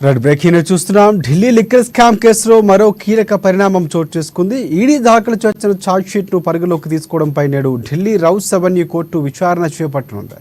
Red breaking చూస్తున్నాం. Delhi liquor scam కేసులో మరో కీలక పరిణామం చోటు చేసుకుంది. ఈడీ దాఖలు చేసిన ఛార్జ్షీట్ను పరిగణలోకి తీసుకోవడంపై నేడు ఢిల్లీ రౌస్ అవెన్యూ కోర్టు విచారణ చేపట్టనుంది.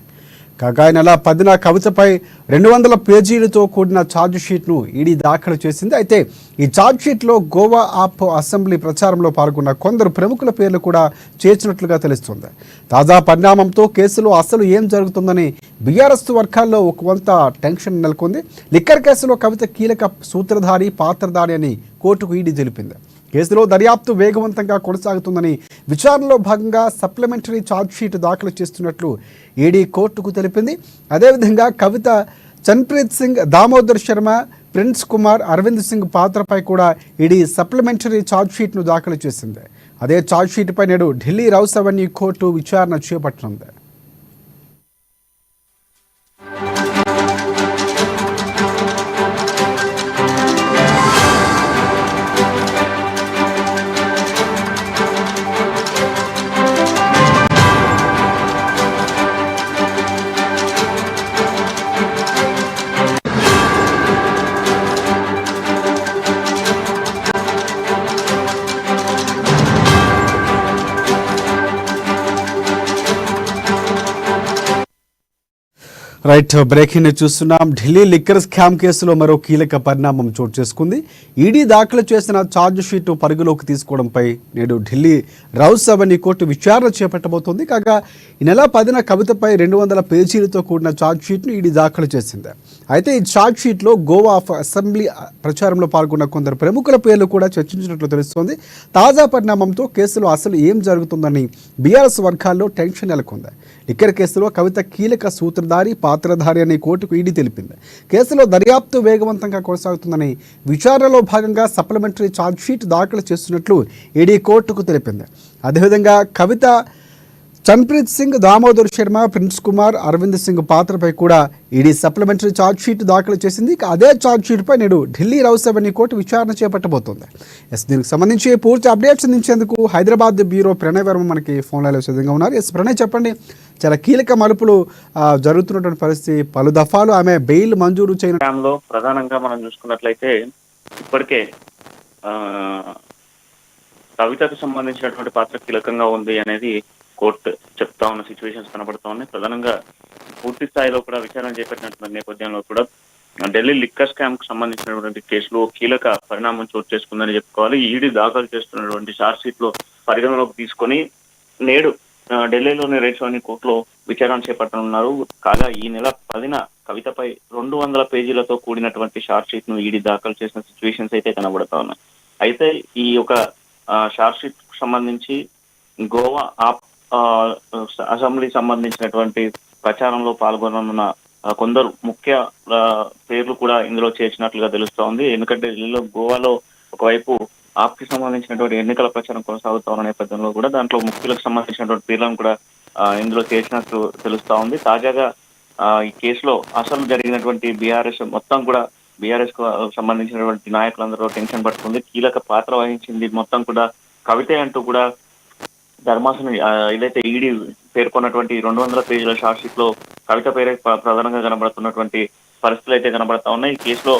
కాగా ఈ నెల 10న కవితపై 200 పేజీలతో కూడిన ఛార్జ్షీట్ను ఈడీ దాఖలు చేసింది. అయితే ఈ ఛార్జ్షీట్లో గోవా ఆప్ అసెంబ్లీ ప్రచారంలో పాల్గొన్న కొందరు ప్రముఖుల పేర్లు కూడా చేర్చినట్లుగా తెలుస్తోంది. తాజా పరిణామంతో కేసులో అసలు ఏం జరుగుతుందని బీఆర్ఎస్ వర్గాల్లో ఒక వంత టెన్షన్ నెలకొంది. లిక్కర్ కేసులో కవిత కీలక సూత్రధారి, పాత్రధారి అని కోర్టుకు ఈడీ తెలిపింది. కేసులో దర్యాప్తు వేగవంతంగా కొనసాగుతుందని, విచారణలో భాగంగా సప్లిమెంటరీ ఛార్జ్షీట్ దాఖలు చేస్తున్నట్లు ఈడీ కోర్టుకు తెలిపింది. అదేవిధంగా కవిత, చన్ప్రీత్ సింగ్, దామోదర్ శర్మ, ప్రిన్స్ కుమార్, అరవింద్ సింగ్ పాత్రపై కూడా ఈడీ సప్లిమెంటరీ ఛార్జ్షీట్ను దాఖలు చేసింది. అదే ఛార్జ్షీట్పై నేడు ఢిల్లీ రౌస్ అవెన్యూ కోర్టు విచారణ చేపట్టనుంది. రైట్, బ్రేకింగ్ చూస్తున్నాం. ఢిల్లీ లిక్కర్ స్కామ్ కేసులో మరో కీలక పరిణామం చోటు చేసుకుంది. ఈడీ దాఖలు చేసిన ఛార్జ్షీట్ పరిగణలోకి తీసుకోవడంపై నేడు ఢిల్లీ రౌస్ అవెన్యూ కోర్టు విచారణ చేపట్టబోతోంది. కాగా ఈ నెల 10న కవితపై 200 పేజీలతో కూడిన ఛార్జ్షీట్ను ఈడీ దాఖలు చేసింది. అయితే ఈ ఛార్జ్షీట్లో గోవా అసెంబ్లీ ప్రచారంలో పాల్గొన్న కొందరు ప్రముఖుల పేర్లు కూడా చర్చించినట్లు తెలుస్తోంది. తాజా పరిణామంతో కేసులో అసలు ఏం జరుగుతుందని బీఆర్ఎస్ వర్గాల్లో టెన్షన్ నెలకొంది. లిక్కర్ కేసులో కవిత కీలక సూత్రధారి, పాత్రధారి అని కోర్టుకు ఈడీ తెలిపింది. కేసులో దర్యాప్తు వేగవంతంగా కొనసాగుతుందని, విచారణలో భాగంగా సప్లిమెంటరీ ఛార్జ్షీట్ దాఖలు చేస్తున్నట్లు ఈడీ కోర్టుకు తెలిపింది. అదేవిధంగా కవిత, చన్ప్రీత్ సింగ్, దామోదర్ శర్మ, ప్రిన్స్ కుమార్, అరవింద్ సింగ్ పాత్రపై కూడా ఈడీ సప్లిమెంటరీ ఛార్జ్షీట్ దాఖలు చేసింది. అదే ఛార్జ్షీట్పై నేడు ఢిల్లీ రౌస్ అవెన్యూ కోర్టు విచారణ చేపట్టబోతోంది. దీనికి సంబంధించి పూర్తి అప్డేట్స్ అందించేందుకు హైదరాబాద్ బ్యూరో ప్రణయ్ వర్మ మనకి ఫోన్ లైన్లో సిద్ధంగా ఉన్నారు. ప్రణయ్, చెప్పండి, చాలా కీలక మలుపులు జరుగుతున్నటువంటి పరిస్థితి. పలు దఫాలు ఆమె బెయిల్ మంజూరు చేయడంలో ప్రధానంగా మనం చూసుకున్నట్లయితే ఇప్పటికే కవితకు సంబంధించినటువంటి పాత్ర కీలకంగా ఉంది అనేది కోర్టు చెప్తా ఉన్న సిచ్యువేషన్స్ కనబడుతూ ఉన్నాయి. ప్రధానంగా పూర్తి స్థాయిలో కూడా విచారణ చేపట్టినటువంటి నేపథ్యంలో కూడా ఢిల్లీ లిక్కర్ స్కామ్ కు సంబంధించినటువంటి కేసులో కీలక పరిణామం చోటు చేసుకుందని చెప్పుకోవాలి. ఈడీ దాఖలు చేస్తున్నటువంటి ఛార్జ్ షీట్ లో పరిగణలోకి తీసుకొని నేడు ఢిల్లీలోని రేట్లోని కోర్టులో విచారణ చేపట్టనున్నారు. కాగా ఈ నెల 10న కవితపై 200 పేజీలతో కూడినటువంటి ఛార్జ్ షీట్ ను ఈడీ దాఖలు చేసిన సిచ్యువేషన్స్ అయితే కనబడతా ఉన్నాయి. అయితే ఈ యొక్క ఛార్జ్ షీట్ కు సంబంధించి గోవా ఆప్ అసెంబ్లీకి సంబంధించినటువంటి ప్రచారంలో పాల్గొననున్న కొందరు ముఖ్య పేర్లు కూడా ఇందులో చేర్చినట్లుగా తెలుస్తా ఉంది. ఎందుకంటే ఢిల్లీలో, గోవాలో ఒకవైపు ఆప్ కి సంబంధించినటువంటి ఎన్నికల ప్రచారం కొనసాగుతా ఉన్న నేపథ్యంలో కూడా దాంట్లో ముఖ్యులకు సంబంధించినటువంటి పేర్లను కూడా ఇందులో చేర్చినట్టు తెలుస్తా ఉంది. తాజాగా ఈ కేసులో అసలు జరిగినటువంటి బీఆర్ఎస్ మొత్తం కూడా బీఆర్ఎస్ కు సంబంధించినటువంటి నాయకులందరూ టెన్షన్ పట్టుకుంది. కీలక పాత్ర వహించింది మొత్తం కూడా కవితే అంటూ కూడా ధర్మాసనం ఏదైతే ఈడీ పేర్కొన్నటువంటి 200 పేజీల ఛార్జ్ షీట్ లో కవిత పేరే ప్రధానంగా కనబడుతున్నటువంటి పరిస్థితులు అయితే కనబడతా ఉన్నాయి. ఈ కేసులో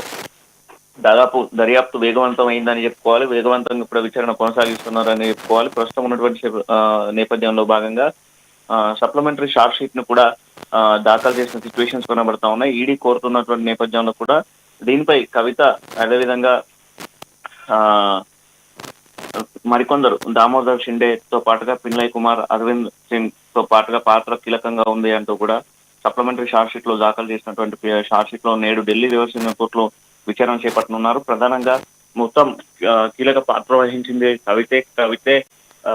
దాదాపు దర్యాప్తు వేగవంతం అయిందని చెప్పుకోవాలి. వేగవంతంగా ఇప్పుడు విచారణ కొనసాగిస్తున్నారని చెప్పుకోవాలి. ప్రస్తుతం ఉన్నటువంటి నేపథ్యంలో భాగంగా సప్లిమెంటరీ ఛార్జ్ షీట్ ను కూడా దాఖలు చేసిన సిచ్యువేషన్స్ కనబడతా ఉన్నాయి. ఈడీ కోరుతున్నటువంటి నేపథ్యంలో కూడా దీనిపై కవిత, అదేవిధంగా మరికొందరు దామోదర్ షిండేతో పాటుగా పిన్లయ్ కుమార్, అరవింద్ సింగ్ తో పాటుగా పాత్ర కీలకంగా ఉంది అంటూ కూడా సప్లిమెంటరీ ఛార్జ్ షీట్ లో దాఖలు చేసినటువంటి ఛార్జ్ షీట్ లో నేడు ఢిల్లీ రివర్స్ కోర్టులో విచారణ చేపట్టనున్నారు. ప్రధానంగా మొత్తం కీలక పాత్ర వహించింది కవితే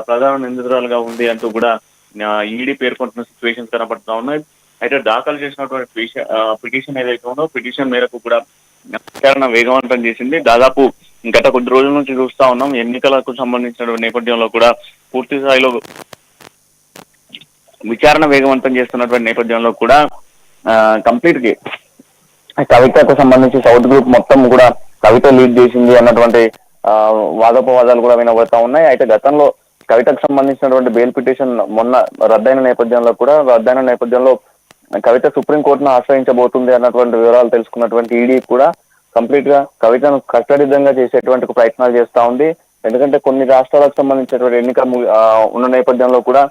ప్రధాన నిందితురాలుగా ఉంది అంటూ కూడా ఈడీ పేర్కొంటున్న సిచ్యువేషన్స్ కనబడుతా ఉన్నాయి. అయితే దాఖలు చేసినటువంటి పిటిషన్ ఏదైతే ఉందో పిటిషన్ మేరకు కూడా విచారణ వేగవంతం చేసింది. దాదాపు గత కొద్ది రోజుల నుంచి చూస్తా ఉన్నాం. ఎన్నికలకు సంబంధించిన నేపథ్యంలో కూడా పూర్తి స్థాయిలో విచారణ వేగవంతం చేస్తున్నటువంటి నేపథ్యంలో కూడా కంప్లీట్ గా కవితకు సంబంధించి సౌత్ గ్రూప్ మొత్తం కూడా కవిత లీడ్ చేసింది అన్నటువంటి వాదోపవాదాలు కూడా వినబడతా ఉన్నాయి. అయితే గతంలో కవితకు సంబంధించినటువంటి బెయిల్ పిటిషన్ మొన్న రద్దయిన నేపథ్యంలో కవిత సుప్రీంకోర్టును ఆశ్రయించబోతుంది అన్నటువంటి వివరాలు తెలుసుకున్నటువంటి ఈడీ కూడా కంప్లీట్ గా కవితను కట్టడిద్దంగా చేసేటువంటి ప్రయత్నాలు చేస్తా ఉంది. ఎందుకంటే కొన్ని రాష్ట్రాలకు సంబంధించినటువంటి ఉన్న నేపథ్యంలో కూడా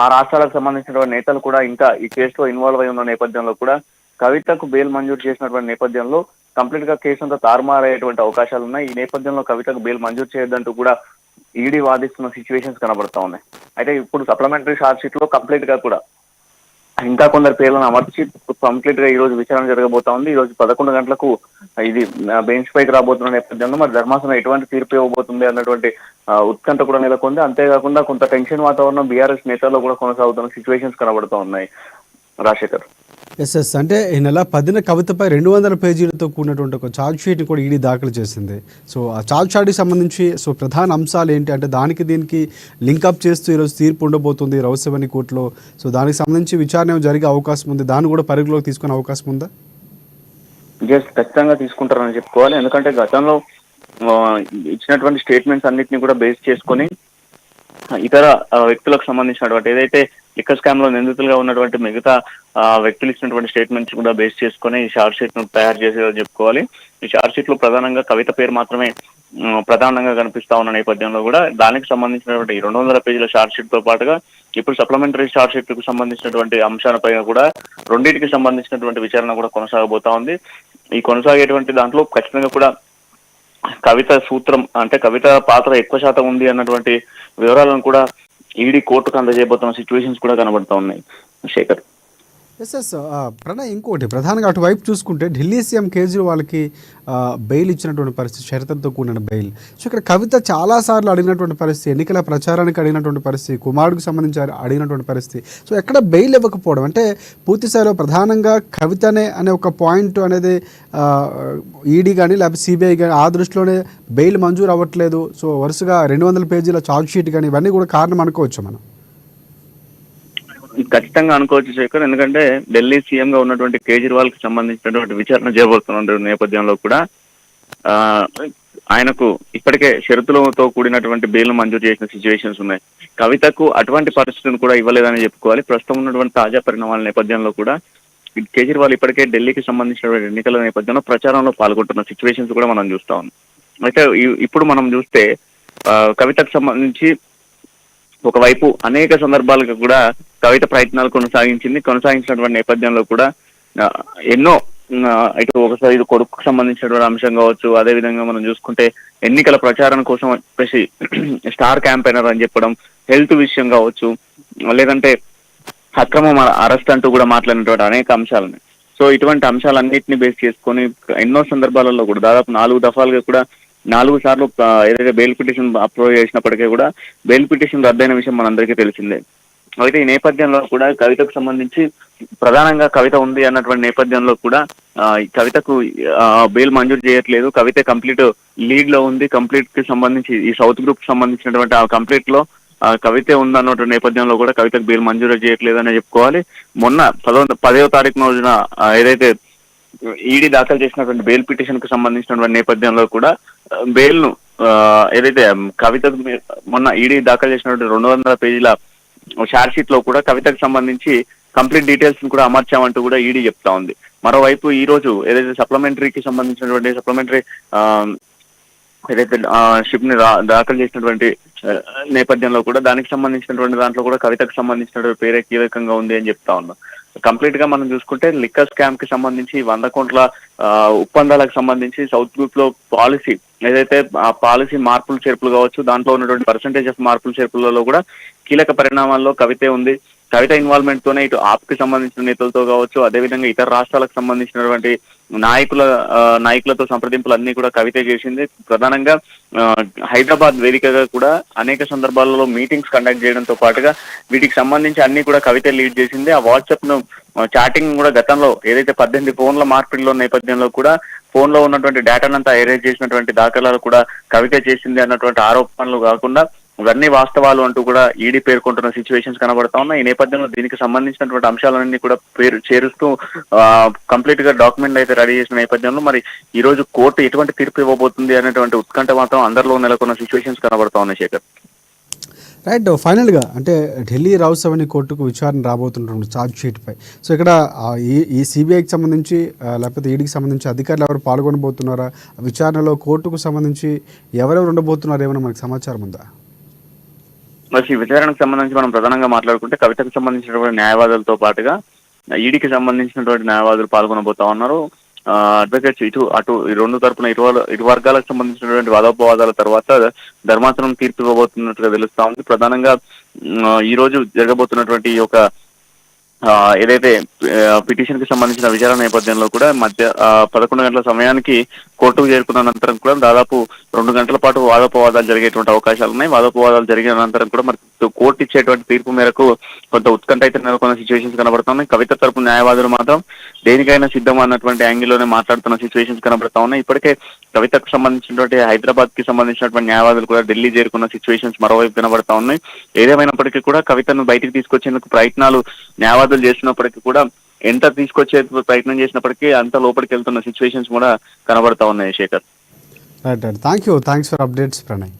ఆ రాష్ట్రాలకు సంబంధించినటువంటి నేతలు కూడా ఇంకా ఈ కేసులో ఇన్వాల్వ్ అయి ఉన్న నేపథ్యంలో కూడా కవితకు బెయిల్ మంజూరు చేసినటువంటి నేపథ్యంలో కంప్లీట్ గా కేసు అంతా తారుమారయ్యేటువంటి అవకాశాలు ఉన్నాయి. ఈ నేపథ్యంలో కవితకు బెయిల్ మంజూరు చేయొద్దంటూ కూడా ఈడీ వాదిస్తున్న సిచ్యువేషన్స్ కనబడతా ఉన్నాయి. అయితే ఇప్పుడు సప్లిమెంటరీ ఛార్జ్ షీట్ లో కంప్లీట్ గా కూడా ఇంకా కొందరు పేర్లను అమర్చి కంప్లీట్ గా ఈ రోజు విచారణ జరగబోతా ఉంది. ఈ రోజు 11 గంటలకు ఇది బెంచ్ పైకి రాబోతున్న నేపథ్యంలో మరి ధర్మాసనం ఎటువంటి తీర్పు ఇవ్వబోతుంది అన్నటువంటి ఉత్కంఠ కూడా నెలకొంది. అంతేకాకుండా కొంత టెన్షన్ వాతావరణం బీఆర్ఎస్ నేతల్లో కూడా కొనసాగుతున్న సిచ్యువేషన్స్ కనబడుతూ ఉన్నాయి. రాజశేఖర్, ఎస్ అంటే ఈ నెల 10న కవితపై 200 పేజీలతో కూడినటువంటి ఒక ఛార్జ్ షీట్ని కూడా ఈడీ దాఖలు చేసింది. సో ఆ ఛార్జ్ షీట్కి సంబంధించి ప్రధాన అంశాలు ఏంటి అంటే దానికి దీనికి లింకప్ చేస్తూ ఈరోజు తీర్పు ఉండబోతుంది రౌసవని కోర్టులో. సో దానికి సంబంధించి విచారణ జరిగే అవకాశం ఉంది, దాన్ని కూడా పరిగణలోకి తీసుకునే అవకాశం ఉందా? ఖచ్చితంగా తీసుకుంటారని చెప్పుకోవాలి. ఎందుకంటే గతంలో ఇచ్చినటువంటి స్టేట్మెంట్స్ అన్నిటిని కూడా బేస్ చేసుకొని ఇతర వ్యక్తులకు సంబంధించినటువంటి ఏదైతే లిక్కర్ స్కామ్ లో నిందితులుగా ఉన్నటువంటి మిగతా వ్యక్తులు ఇచ్చినటువంటి స్టేట్మెంట్స్ కూడా బేస్ చేసుకుని ఈ షార్ట్ షీట్ ను తయారు చేసేదని చెప్పుకోవాలి. ఈ షార్ట్ షీట్ లో ప్రధానంగా కవిత పేరు మాత్రమే ప్రధానంగా కనిపిస్తా ఉన్న నేపథ్యంలో కూడా దానికి సంబంధించినటువంటి 200 పేజీల షార్ట్ షీట్ తో పాటుగా ఇప్పుడు సప్లిమెంటరీ షార్ట్ షీట్ కు సంబంధించినటువంటి అంశాలపై కూడా రెండింటికి సంబంధించినటువంటి విచారణ కూడా కొనసాగబోతా ఉంది. ఈ కొనసాగేటువంటి దాంట్లో ఖచ్చితంగా కూడా కవిత సూత్రం అంటే కవిత పాత్ర ఎక్కువ శాతం ఉంది అన్నటువంటి వివరాలను కూడా ఈడీ కోర్టుకు అందజేయబోతున్న సిచ్యువేషన్స్ కూడా కనబడుతూ ఉన్నాయి. శేఖర్, ఎస్ ప్రణయ్, ఇంకోటి ప్రధానంగా అటువైపు చూసుకుంటే ఢిల్లీ సీఎం కేజ్రీవాల్కి బెయిల్ ఇచ్చినటువంటి పరిస్థితి, షరతులతో కూడిన బెయిల్. సో ఇక్కడ కవిత చాలాసార్లు అడిగినటువంటి పరిస్థితి, ఎన్నికల ప్రచారానికి అడిగినటువంటి పరిస్థితి, కుమారుడికి సంబంధించి అడిగినటువంటి పరిస్థితి. సో ఎక్కడ బెయిల్ ఇవ్వకపోవడం అంటే పూర్తి స్థాయిలో ప్రధానంగా కవితనే అనే ఒక పాయింట్ అనేది ఈడీ కానీ లేకపోతే సిబిఐ కానీ ఆ దృష్టిలోనే బెయిల్ మంజూరు అవ్వట్లేదు. సో వరుసగా 200 పేజీల ఛార్జ్ షీట్ కానీ ఇవన్నీ కూడా కారణం అనుకోవచ్చు మనం. ఖచ్చితంగా అనుకోవచ్చు శేఖర్. ఎందుకంటే ఢిల్లీ సీఎం గా ఉన్నటువంటి కేజ్రీవాల్ కి సంబంధించినటువంటి విచారణ చేయబోతున్న నేపథ్యంలో కూడా ఆయనకు ఇప్పటికే షరతులతో కూడినటువంటి బెయిల్ మంజూరు చేసిన సిచ్యువేషన్స్ ఉన్నాయి. కవితకు అటువంటి పరిస్థితిని కూడా ఇవ్వలేదని చెప్పుకోవాలి. ప్రస్తుతం ఉన్నటువంటి తాజా పరిణామాల నేపథ్యంలో కూడా కేజ్రీవాల్ ఇప్పటికే ఢిల్లీకి సంబంధించినటువంటి ఎన్నికల నేపథ్యంలో ప్రచారంలో పాల్గొంటున్న సిచ్యువేషన్స్ కూడా మనం చూస్తా ఉన్నాం. అయితే ఇప్పుడు మనం చూస్తే కవితకు సంబంధించి ఒకవైపు అనేక సందర్భాలకు కూడా కవిత ప్రయత్నాలు కొనసాగించినటువంటి నేపథ్యంలో కూడా ఎన్నో ఇటు ఒకసారి ఇది కొడుకు సంబంధించినటువంటి అంశం కావచ్చు, అదేవిధంగా మనం చూసుకుంటే ఎన్నికల ప్రచారం కోసం చెప్పేసి స్టార్ క్యాంపెయినర్ అని చెప్పడం, హెల్త్ విషయం కావచ్చు, లేదంటే అక్రమం అరెస్ట్ అంటూ కూడా మాట్లాడినటువంటి అనేక అంశాలని. సో ఇటువంటి అంశాలన్నింటినీ బేస్ చేసుకొని ఎన్నో సందర్భాలలో కూడా దాదాపు 4 దఫాలుగా కూడా 4 సార్లు ఏదైతే బెయిల్ పిటిషన్ అప్రూవ్ చేసినప్పటికీ కూడా బెయిల్ పిటిషన్ రద్దయిన విషయం మనందరికీ తెలిసిందే. అయితే ఈ నేపథ్యంలో కూడా కవితకు సంబంధించి ప్రధానంగా కవిత ఉంది అన్నటువంటి నేపథ్యంలో కూడా కవితకు బెయిల్ మంజూరు చేయట్లేదు. కవిత కంప్లీట్ లీడ్ లో ఉంది. కంప్లీట్ కి సంబంధించి ఈ సౌత్ గ్రూప్ సంబంధించినటువంటి ఆ కంప్లీట్ లో కవితే ఉందన్నటువంటి నేపథ్యంలో కూడా కవితకు బెయిల్ మంజూరు చేయట్లేదు అని చెప్పుకోవాలి. మొన్న 10వ తారీఖున రోజున ఏదైతే ఈడీ దాఖలు చేసినటువంటి బెయిల్ పిటిషన్ కు సంబంధించినటువంటి నేపథ్యంలో కూడా బెయిల్ ను ఏదైతే కవితకు మొన్న ఈడీ దాఖలు చేసినటువంటి 200 పేజీల షార్ట్ షీట్ లో కూడా కవితకు సంబంధించి కంప్లీట్ డీటెయిల్స్ కూడా అమర్చామంటూ కూడా ఈడీ చెప్తా ఉంది. మరోవైపు ఈ రోజు ఏదైతే సప్లిమెంటరీకి సంబంధించినటువంటి సప్లిమెంటరీ ఏదైతే షిప్ ని దాఖలు చేసినటువంటి నేపథ్యంలో కూడా దానికి సంబంధించినటువంటి దాంట్లో కూడా కవితకు సంబంధించినటువంటి పేరే కీలకంగా ఉంది అని చెప్తా ఉన్నాం. కంప్లీట్ గా మనం చూసుకుంటే లిక్కర్ స్కామ్ కి సంబంధించి 100 కోట్ల ఒప్పందాలకు సంబంధించి సౌత్ గ్రూప్ లో పాలసీ ఏదైతే ఆ పాలసీ మార్పులు చేర్పులు కావచ్చు, దాంట్లో ఉన్నటువంటి పర్సంటేజ్ ఆఫ్ మార్పులు చేర్పులలో కూడా కీలక పరిణామాల్లో కవితే ఉంది. కవిత ఇన్వాల్వ్మెంట్ తోనే ఇటు ఆప్ కి సంబంధించిన నేతలతో కావచ్చు, అదేవిధంగా ఇతర రాష్ట్రాలకు సంబంధించినటువంటి నాయకులతో సంప్రదింపులు అన్ని కూడా కవితే చేసింది. ప్రధానంగా హైదరాబాద్ వేదికగా కూడా అనేక సందర్భాలలో మీటింగ్స్ కండక్ట్ చేయడంతో పాటుగా వీటికి సంబంధించి అన్ని కూడా కవిత లీడ్ చేసింది. ఆ వాట్సాప్ ను చాటింగ్ కూడా గతంలో ఏదైతే 18 ఫోన్ల మార్పిడిలో నేపథ్యంలో కూడా ఫోన్ లో ఉన్నటువంటి డేటానంతా ఎరేజ్ చేసినటువంటి దాఖలాలు కూడా కవిత చేసింది అన్నటువంటి ఆరోపణలు కాకుండా ఇవన్నీ వాస్తవాలు అంటూ కూడా ఈడీ పేర్కొంటున్న సిచ్యువేషన్స్ కనబడతా ఉన్నాయి. ఈ నేపథ్యంలో దీనికి సంబంధించినటువంటి అంశాలన్నీ కూడా చేరుస్తూ కంప్లీట్ గా డాక్యుమెంట్ అయితే రెడీ చేసిన నేపథ్యంలో మరి ఈ రోజు కోర్టు ఎటువంటి తీర్పు ఇవ్వబోతుంది అనేటువంటి ఉత్కంఠ మాత్రం అందరిలో నెలకొన్న సిచ్యువేషన్స్ కనబడతా ఉన్నాయి. శేఖర్, రైట్ ఫైనల్గా అంటే ఢిల్లీ రౌస్ అవని కోర్టుకు విచారణ రాబోతున్నటువంటి ఛార్జ్ షీట్పై సో ఇక్కడ ఈ సిబిఐకి సంబంధించి లేకపోతే ఈడీకి సంబంధించి అధికారులు ఎవరు పాల్గొనబోతున్నారా, విచారణలో కోర్టుకు సంబంధించి ఎవరెవరు ఉండబోతున్నారు, ఏమైనా మనకు సమాచారం ఉందా? మరి ఈ విచారణకు సంబంధించి మనం ప్రధానంగా మాట్లాడుకుంటే కవితకు సంబంధించినటువంటి న్యాయవాదులతో పాటుగా ఈడీకి సంబంధించినటువంటి న్యాయవాదులు పాల్గొనబోతా ఉన్నారు. అడ్వకేట్స్ అటు ఈ రెండు తరపున ఇరు వర్గాలకు సంబంధించినటువంటి వాదోపవాదాల తర్వాత ధర్మాసనం తీర్పు ఇవ్వబోతున్నట్టుగా తెలుస్తా ఉంది. ప్రధానంగా ఈ రోజు జరగబోతున్నటువంటి ఒక ఏదైతే పిటిషన్ కి సంబంధించిన విచారణ నేపథ్యంలో కూడా 11 గంటల సమయానికి కోర్టుకు చేరుకున్న అనంతరం కూడా దాదాపు 2 గంటల పాటు వాదోపవాదాలు జరిగేటువంటి అవకాశాలు ఉన్నాయి. వాదోపవాదాలు జరిగిన అనంతరం కూడా మరి కోర్టు ఇచ్చేటువంటి తీర్పు మేరకు కొంత ఉత్కంఠ అయితే నెలకొన్న సిచ్యువేషన్స్ కనబడుతున్నాయి. కవిత తరపు న్యాయవాదులు మాత్రం దేనికైనా సిద్ధం అన్నటువంటి యాంగిల్లోనే మాట్లాడుతున్న సిచ్యువేషన్స్ కనబడతా ఉన్నాయి. ఇప్పటికే కవితకు సంబంధించినటువంటి హైదరాబాద్ కి సంబంధించినటువంటి న్యాయవాదులు కూడా ఢిల్లీ చేరుకున్న సిచ్యువేషన్స్ మరోవైపు కనబడతా ఉన్నాయి. ఏదేమైనప్పటికీ కూడా కవితను బయటికి తీసుకొచ్చేందుకు ప్రయత్నాలు న్యాయవాదులు చేస్తున్నప్పటికీ కూడా ఎంత తీసుకొచ్చే ప్రయత్నం చేసినప్పటికీ అంత లోపలికి వెళ్తున్న సిచ్యువేషన్స్ కూడా కనబడతా ఉన్నాయి. Shekhar, right thank you, thanks for updates Pranay.